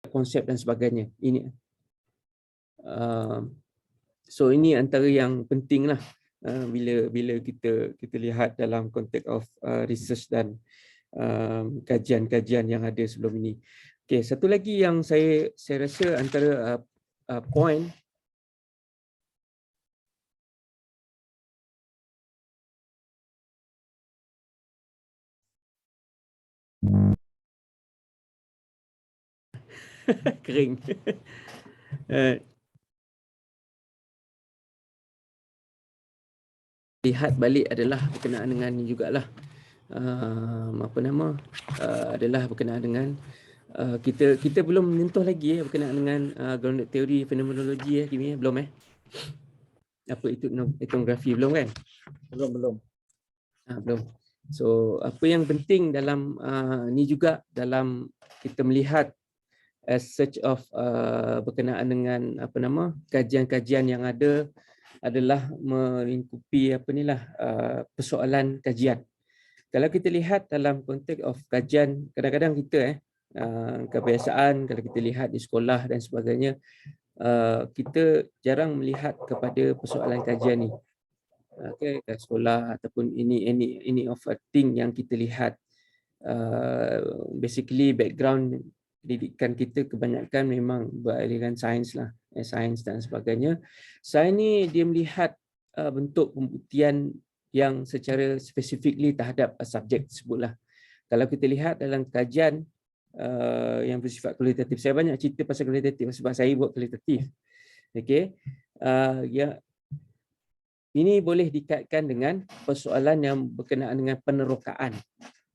konsep dan sebagainya. Ini so ini antara yang penting lah bila kita lihat dalam konteks of research dan kajian-kajian yang ada sebelum ini. Okey, satu lagi yang saya rasa antara point kering. Lihat balik adalah berkenaan dengan ini jugalah. Adalah berkenaan dengan kita belum menyentuh lagi berkenaan dengan grounded theory fenomenologi Kimi belum apa itu etnografi belum kan? Belum. Belum. So apa yang penting dalam ni juga dalam kita melihat as such of berkenaan dengan kajian-kajian yang ada adalah melingkupi persoalan kajian. Kalau kita lihat dalam konteks of kajian, kadang-kadang kita kebiasaan kalau kita lihat di sekolah dan sebagainya, kita jarang melihat kepada persoalan kajian ni. Okay, kat sekolah ataupun ini of a thing yang kita lihat. Basically background pendidikan kita kebanyakan memang beraliran sains lah, sains dan sebagainya. Sains ni dia melihat bentuk pembuktian yang secara specifically terhadap subjek tersebut lah. Kalau kita lihat dalam kajian yang bersifat kualitatif, saya banyak cerita pasal kualitatif sebab saya buat kualitatif. Okay. Ini boleh dikaitkan dengan persoalan yang berkenaan dengan penerokaan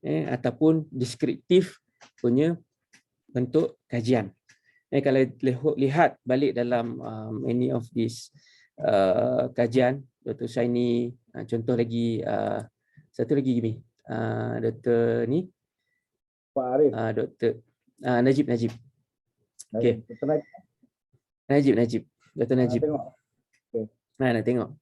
ataupun deskriptif punya bentuk kajian. Kalau lihat balik dalam any of this kajian, Dr. Shaini, contoh lagi satu lagi gini, Dr. ni Pak Arif, Dr. Najib. Okey. Najib. Dr. Najib. Nak tengok.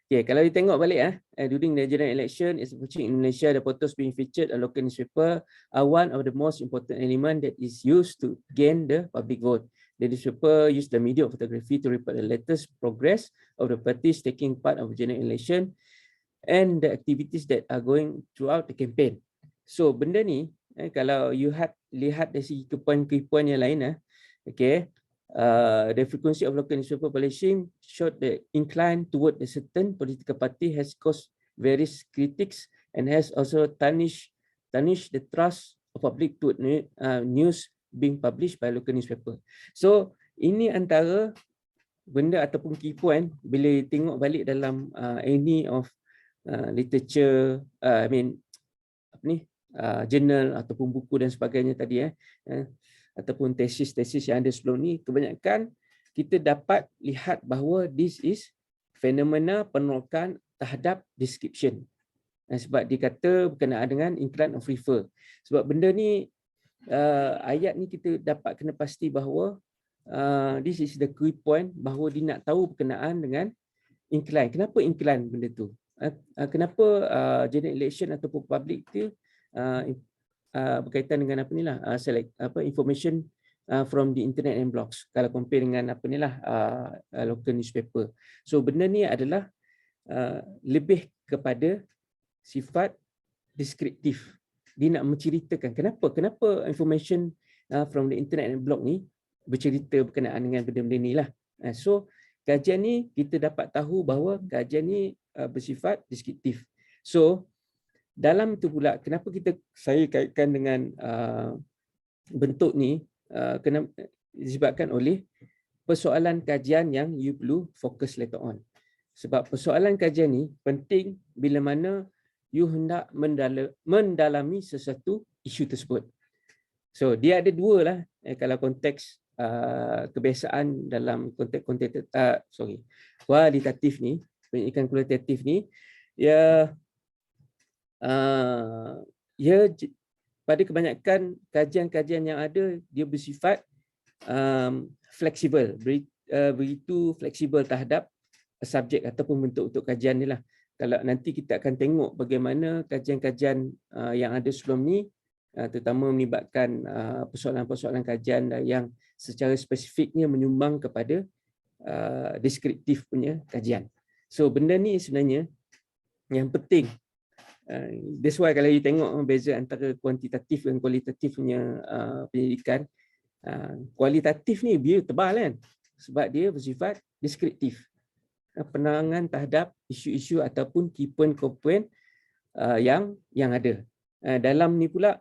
Okay, kalau you tengok balik during the general election is approaching in Malaysia, the photos being featured on local newspaper are one of the most important element that is used to gain the public vote. The newspaper use the media of photography to report the latest progress of the parties taking part of the general election and the activities that are going throughout the campaign. So benda ni kalau you lihat dari segi kepuan-kepuan yang lain okay. The frequency of local newspaper publishing showed the incline toward a certain political party has caused various critics and has also tarnished the trust of public to news being published by local newspaper. So ini antara benda ataupun key point bila tengok balik dalam any of literature, journal ataupun buku dan sebagainya tadi ataupun tesis-tesis yang ada sebelum ni, kebanyakan kita dapat lihat bahawa this is fenomena penolakan terhadap description. Sebab dikata berkenaan dengan incline of refer. Sebab benda ni, ayat ni kita dapat kena pasti bahawa this is the key point bahawa dia nak tahu berkenaan dengan incline. Kenapa incline benda tu? Kenapa general election ataupun public tu berkaitan dengan information from the internet and blogs kalau compare dengan local newspaper. So benda ni adalah lebih kepada sifat deskriptif. Dia nak menceritakan kenapa information from the internet and blog ni bercerita berkenaan dengan benda-benda ni lah. So kajian ni kita dapat tahu bahawa kajian ni bersifat deskriptif. So dalam itu pula kenapa saya kaitkan dengan bentuk ni, disebabkan oleh persoalan kajian yang you perlu fokus later on. Sebab persoalan kajian ni penting bila mana you hendak mendalami sesuatu isu tersebut. So dia ada dua lah kalau konteks kebiasaan dalam konteks kualitatif ni, pendidikan kualitatif ni, pada kebanyakan kajian-kajian yang ada dia bersifat fleksibel, begitu fleksibel terhadap subjek ataupun bentuk untuk kajian ni lah. Kalau nanti kita akan tengok bagaimana kajian-kajian yang ada sebelum ni terutama melibatkan persoalan-persoalan kajian yang secara spesifiknya menyumbang kepada deskriptif punya kajian. So benda ni sebenarnya yang penting. That's why kalau you tengok beza antara kuantitatif dan kualitatif punya pendidikan, kualitatif ni dia tebal kan, sebab dia bersifat deskriptif, penerangan terhadap isu-isu ataupun key point-komponen yang ada. Dalam ni pula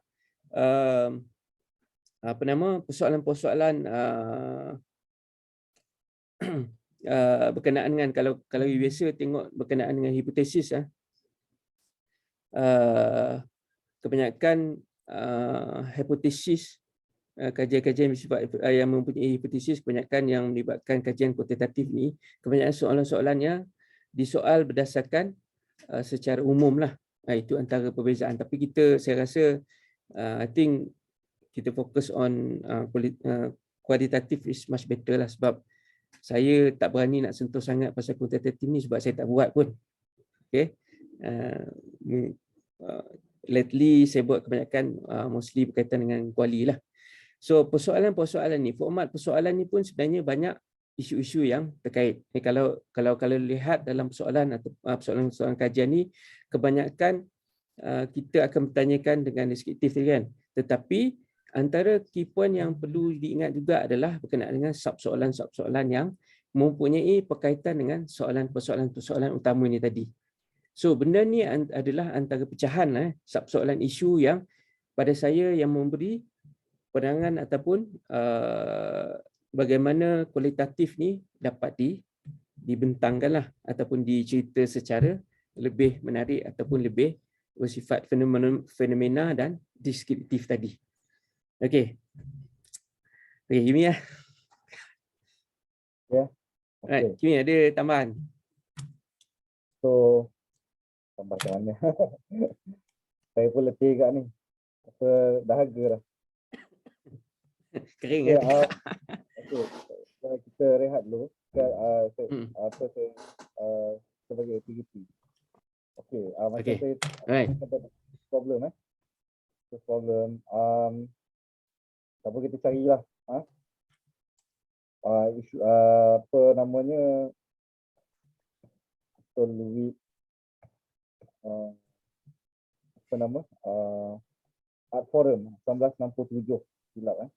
persoalan-persoalan berkenaan dengan, kalau biasa tengok berkenaan dengan hipotesis, kebanyakan hipotesis, kajian-kajian bersifat yang mempunyai hipotesis, kebanyakan yang melibatkan kajian kuantitatif ni, kebanyakan soalan-soalannya disoal berdasarkan secara umum lah. Itu antara perbezaan. Tapi saya rasa I think kita fokus on kualitatif is much better lah, sebab saya tak berani nak sentuh sangat pasal kuantitatif ni sebab saya tak buat pun. Okay. Lately saya buat kebanyakan mostly berkaitan dengan kuali lah. So persoalan-persoalan ni, format persoalan ni pun sebenarnya banyak isu-isu yang terkait. Kalau lihat dalam persoalan atau persoalan-persoalan kajian ni, kebanyakan kita akan bertanyakan dengan deskriptif kan. Tetapi antara key point yang perlu diingat juga adalah berkenaan dengan sub-soalan yang mempunyai berkaitan dengan persoalan-persoalan utama ni tadi. So benda ni adalah antara pecahan sub-soalan isu yang pada saya yang memberi pandangan ataupun bagaimana kualitatif ni dapat dibentangkanlah ataupun dicerita secara lebih menarik ataupun lebih bersifat fenomena dan deskriptif tadi. Okey. Okey, Kimi lah. Ya. Alright, Kimi ada tambahan? So, tambahannya. Saya pun letih kat ni. Apa dahaga dah. Kering kan? Okay. Kita rehat dulu. Sebagai aktiviti. Okay. Macam saya problem apa kita carilah isu apa namanya fluid apa nama Art Forum 1967 silap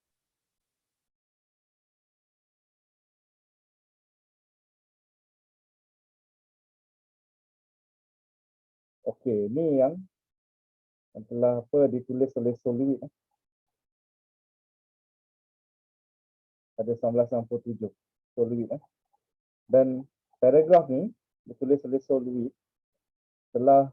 Okey, ni yang telah ditulis oleh Solowit pada 1967. Solowit dan paragraf ni ditulis oleh Solowit telah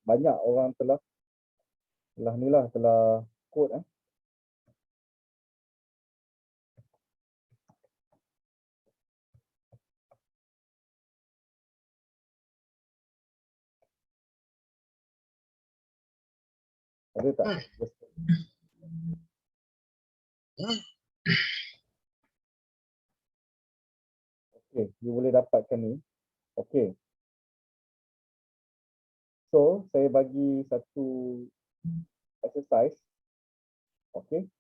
banyak orang telah quote ada tak? Okey, you boleh dapatkan ni. Okey. So, saya bagi satu exercise. Okey.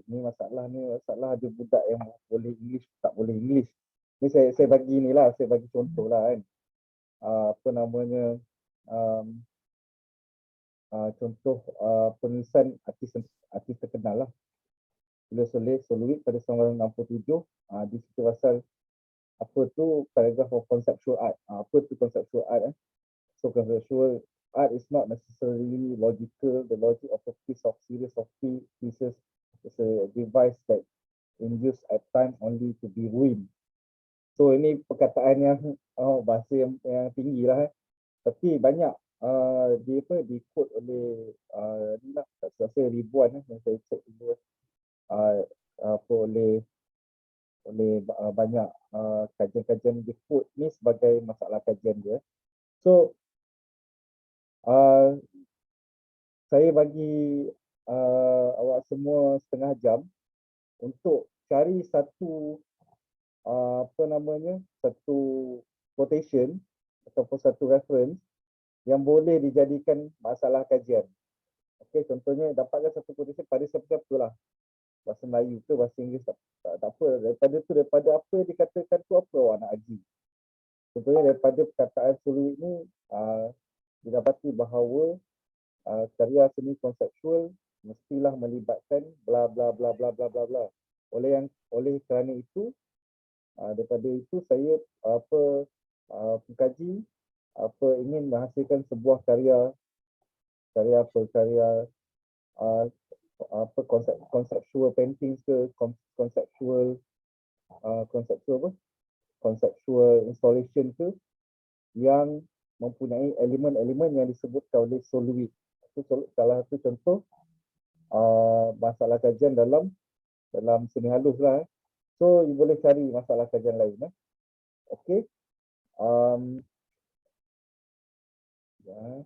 Ni masalah ada budak yang boleh English, tak boleh English. Ni saya bagi ni lah, saya bagi contoh lah kan. Apa namanya contoh penulisan artis terkenal lah. Tulis oleh Solowit pada 1967. Di situ pasal apa tu paragraph of conceptual art. Apa tu conceptual art So conceptual art is not necessarily logical. The logic of a piece of series of pieces is a device that in use at times only to be ruined. So ini perkataan yang bahasa yang tinggi lah tapi banyak di quote oleh ni lah, tak rasa ribuan yang saya cek dulu oleh banyak kajian-kajian di quote ni sebagai masalah kajian dia. So saya bagi awak semua setengah jam untuk cari satu satu quotation ataupun satu reference yang boleh dijadikan masalah kajian. Okey, contohnya dapatkan satu quotation pada siapa-siapa lah. Bahasa Melayu ke bahasa Inggeris tak apa. Daripada apa yang dikatakan tu apa awak nak aji. Contohnya daripada perkataan Suluit ni didapati bahawa karya seni konseptual mestilah melibatkan bla bla bla bla bla bla bla. Oleh kerana itu daripada itu saya pengkaji ingin menghasilkan sebuah karya conceptual painting ke conceptual installation ke yang mempunyai elemen-elemen yang disebutkan oleh Soluit. Itu salah satu contoh masalah kajian dalam seni halus lah. So, you boleh cari masalah kajian lain. Okey. Ya.